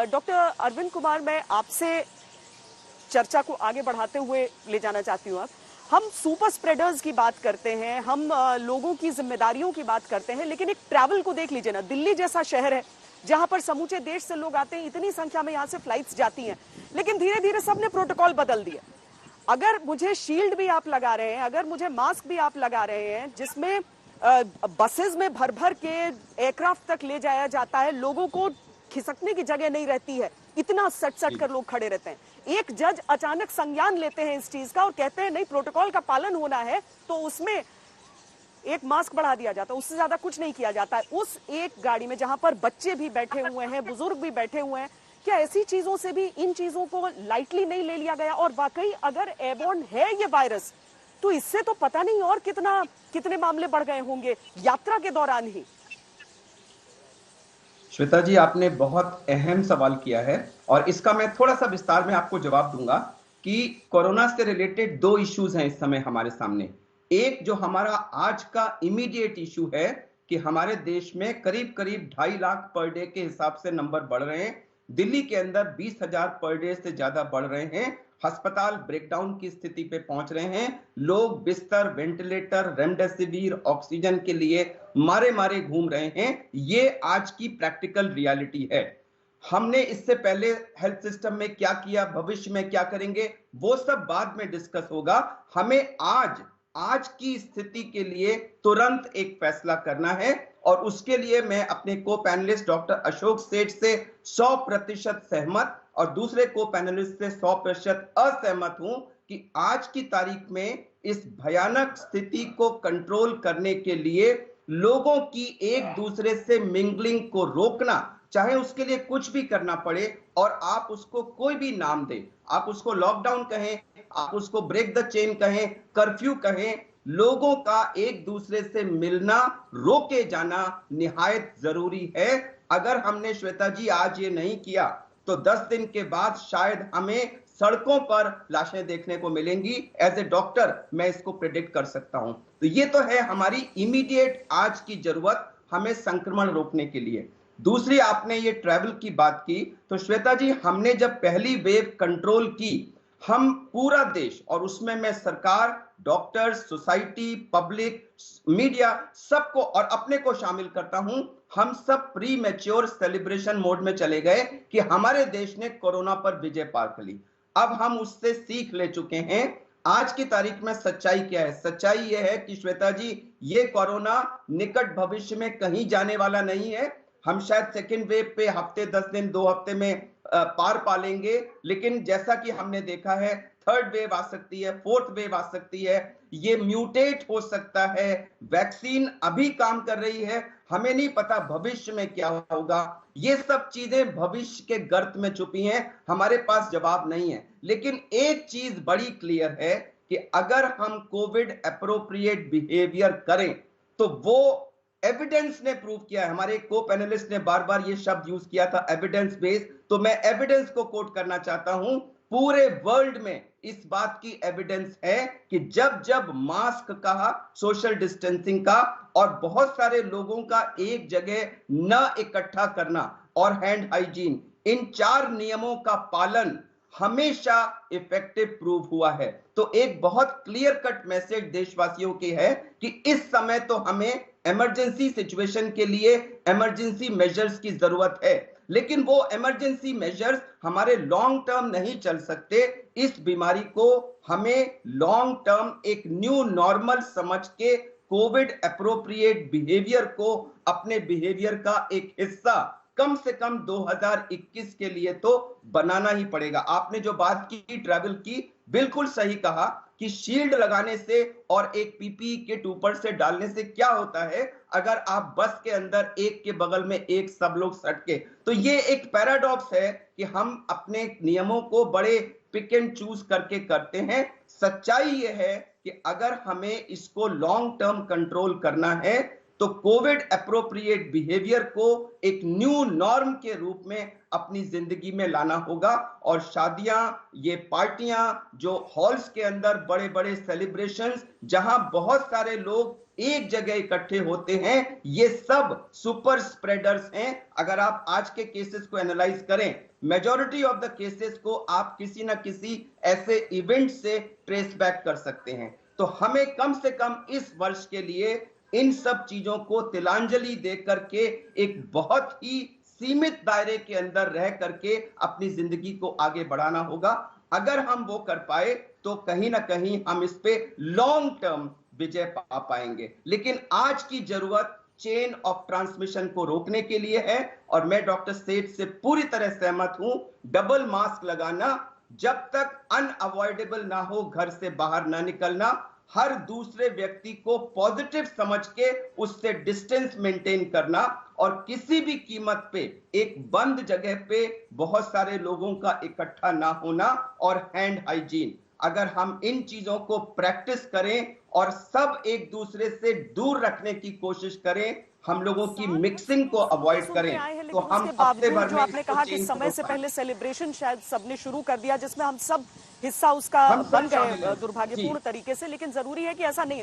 Doctor Arvind Kumar, मैं आपसे चर्चा को आगे बढ़ाते हुए ले जाना चाहती हूँ। हम सुपर स्प्रेडर्स की बात करते हैं, हम लोगों की जिम्मेदारियों की बात करते हैं, लेकिन एक ट्रैवल को देख लीजिए ना। दिल्ली जैसा शहर है जहां पर समूचे देश से लोग आते हैं, इतनी संख्या में यहां से फ्लाइट्स जाती हैं, लेकिन धीरे धीरे सबने प्रोटोकॉल बदल दिए। अगर मुझे शील्ड भी आप लगा रहे हैं, अगर मुझे मास्क भी आप लगा रहे हैं, जिसमें बसेस में भर भर के एयरक्राफ्ट तक ले जाया जाता है, लोगों को खिसकने की जगह नहीं रहती है, इतना सट सट कर लोग खड़े रहते हैं। एक जज अचानक संज्ञान लेते हैं इस चीज का और कहते हैं नहीं, प्रोटोकॉल का पालन होना है, तो उसमें एक मास्क बढ़ा दिया जाता है, उससे ज्यादा कुछ नहीं किया जाता है। उस एक गाड़ी में जहां पर बच्चे भी बैठे हुए हैं, बुजुर्ग भी बैठे हुए हैं, क्या ऐसी चीजों से भी इन चीजों को लाइटली नहीं ले लिया गया? और वाकई अगर एयरबोर्न है ये वायरस, तो इससे तो पता नहीं और कितने मामले बढ़ गए होंगे यात्रा के दौरान ही। श्वेता जी, आपने बहुत अहम सवाल किया है और इसका मैं थोड़ा सा विस्तार में आपको जवाब दूंगा कि कोरोना से रिलेटेड दो इश्यूज हैं इस समय हमारे सामने। एक जो हमारा आज का इमीडिएट इशू है कि हमारे देश में करीब करीब 2.5 लाख पर डे के हिसाब से नंबर बढ़ रहे हैं। दिल्ली के अंदर 20,000 पर डे से ज्यादा बढ़ रहे हैं। अस्पताल ब्रेकडाउन की स्थिति पे पहुंच रहे हैं। लोग बिस्तर, वेंटिलेटर, रेमडेसिविर, ऑक्सीजन के लिए मारे मारे घूम रहे हैं। ये आज की प्रैक्टिकल रियलिटी है। हमने इससे पहले हेल्थ सिस्टम में क्या किया, भविष्य में क्या करेंगे, वो सब बाद में डिस्कस होगा। हमें आज की स्थिति के लिए तुरंत एक फैसला करना है और उसके लिए मैं अपने को पैनलिस्ट डॉक्टर अशोक सेठ से 100% सहमत और दूसरे को पैनलिस्ट से 100% असहमत हूं कि आज की तारीख में इस भयानक स्थिति को कंट्रोल करने के लिए लोगों की एक दूसरे से मिंगलिंग को रोकना, चाहे उसके लिए कुछ भी करना पड़े, और आप उसको कोई भी नाम दें, आप उसको लॉकडाउन कहें, आप उसको ब्रेक द चेन कहें, कर्फ्यू कहें, लोगों का एक दूसरे से मिलना रोके जाना निहायत जरूरी है। अगर हमने, श्वेता जी, आज ये नहीं किया तो 10 दिन के बाद शायद हमें सड़कों पर लाशें देखने को मिलेंगी। एज ए डॉक्टर मैं इसको प्रेडिक्ट कर सकता हूं। तो ये तो है हमारी इमीडिएट आज की जरूरत हमें संक्रमण रोकने के लिए। दूसरी, आपने ये ट्रैवल की बात की, तो श्वेता जी, हमने जब पहली वेव कंट्रोल की, हम पूरा देश, और उसमें मैं सरकार, डॉक्टर्स, सोसाइटी, पब्लिक, मीडिया, सबको और अपने को शामिल करता हूं, हम सब प्री मैच्योर सेलिब्रेशन मोड में चले गए कि हमारे देश ने कोरोना पर विजय पा ली। अब हम उससे सीख ले चुके हैं। आज की तारीख में सच्चाई क्या है? सच्चाई यह है कि श्वेता जी, ये कोरोना निकट भविष्य में कहीं जाने वाला नहीं है। हम शायद सेकेंड वेव पे हफ्ते 10 दिन 2 हफ्ते में पार पा लेंगे, लेकिन जैसा कि हमने देखा है, थर्ड वेव आ सकती है, फोर्थ वेव आ सकती है, ये म्यूटेट हो सकता है। वैक्सीन अभी काम कर रही है, हमें नहीं पता भविष्य में क्या होगा। ये सब चीजें भविष्य के गर्त में छुपी हैं, हमारे पास जवाब नहीं है। लेकिन एक चीज बड़ी क्लियर है कि अगर हम कोविड एप्रोप्रिएट बिहेवियर करें तो वो एविडेंस ने प्रूव किया है। हमारे को पैनलिस्ट ने बार बार ये शब्द यूज किया था, एविडेंस बेस्ड, तो मैं एविडेंस को कोट करना चाहता हूं। पूरे वर्ल्ड में इस बात की एविडेंस है कि जब जब मास्क का, सोशल डिस्टेंसिंग का और बहुत सारे लोगों का एक जगह न इकट्ठा करना और हैंड हाइजीन, इन 4 नियमों का पालन हमेशा इफेक्टिव प्रूव हुआ है। तो एक बहुत क्लियर कट मैसेज देशवासियों की है कि इस समय तो हमें इमरजेंसी सिचुएशन के लिए इमरजेंसी मेजर्स की जरूरत है, लेकिन वो इमरजेंसी मेजर्स हमारे लॉन्ग टर्म नहीं चल सकते। इस बीमारी को हमें लॉन्ग टर्म एक न्यू नॉर्मल समझ के कोविड एप्रोप्रिएट बिहेवियर को अपने बिहेवियर का एक हिस्सा कम से कम 2021 के लिए तो बनाना ही पड़ेगा। आपने जो बात की ट्रैवल की, बिल्कुल सही कहा कि शील्ड लगाने से और एक पीपीई किट ऊपर से डालने से क्या होता है, अगर आप बस के अंदर एक के बगल में एक सब लोग सट के, तो ये एक पैराडॉक्स है कि हम अपने नियमों को बड़े पिक एंड चूज करके करते हैं। सच्चाई ये है कि अगर हमें इसको लॉन्ग टर्म कंट्रोल करना है तो कोविड एप्रोप्रिएट बिहेवियर को एक न्यू नॉर्म के रूप में अपनी जिंदगी में लाना होगा। और शादियां, ये पार्टियां, जो हॉल्स के अंदर बड़े बड़े सेलिब्रेशंस, जहां बहुत सारे लोग एक जगह इकट्ठे होते हैं, ये सब सुपर स्प्रेडर्स हैं। अगर आप आज के केसेस को एनालाइज करें, मेजॉरिटी ऑफ द केसेस को आप किसी ना किसी ऐसे इवेंट से ट्रेस बैक कर सकते हैं। तो हमें कम से कम इस वर्ष के लिए इन सब चीजों को तिलांजलि दे करके एक बहुत ही सीमित दायरे के अंदर रह करके अपनी जिंदगी को आगे बढ़ाना होगा। अगर हम वो कर पाए तो कहीं ना कहीं हम इस पे लॉन्ग टर्म विजय पा पाएंगे। लेकिन आज की जरूरत चेन ऑफ ट्रांसमिशन को रोकने के लिए है, और मैं डॉक्टर सेठ से पूरी तरह सहमत हूं। डबल मास्क लगाना, जब तक अनअवॉइडेबल ना हो घर से बाहर ना निकलना, हर दूसरे व्यक्ति को पॉजिटिव समझ के उससे डिस्टेंस मेंटेन करना, और किसी भी कीमत पे एक बंद जगह पे बहुत सारे लोगों का इकट्ठा ना होना, और हैंड हाइजीन। अगर हम इन चीजों को प्रैक्टिस करें और सब एक दूसरे से दूर रखने की कोशिश करें, हम लोगों की मिक्सिंग को अवॉइड करें, तो हम हफ्ते भर जो में आपने कहा कि समय से पहले सेलिब्रेशन शायद सबने शुरू कर दिया, जिसमें हम सब हिस्सा उसका बन गए दुर्भाग्यपूर्ण तरीके से, लेकिन जरूरी है कि ऐसा नहीं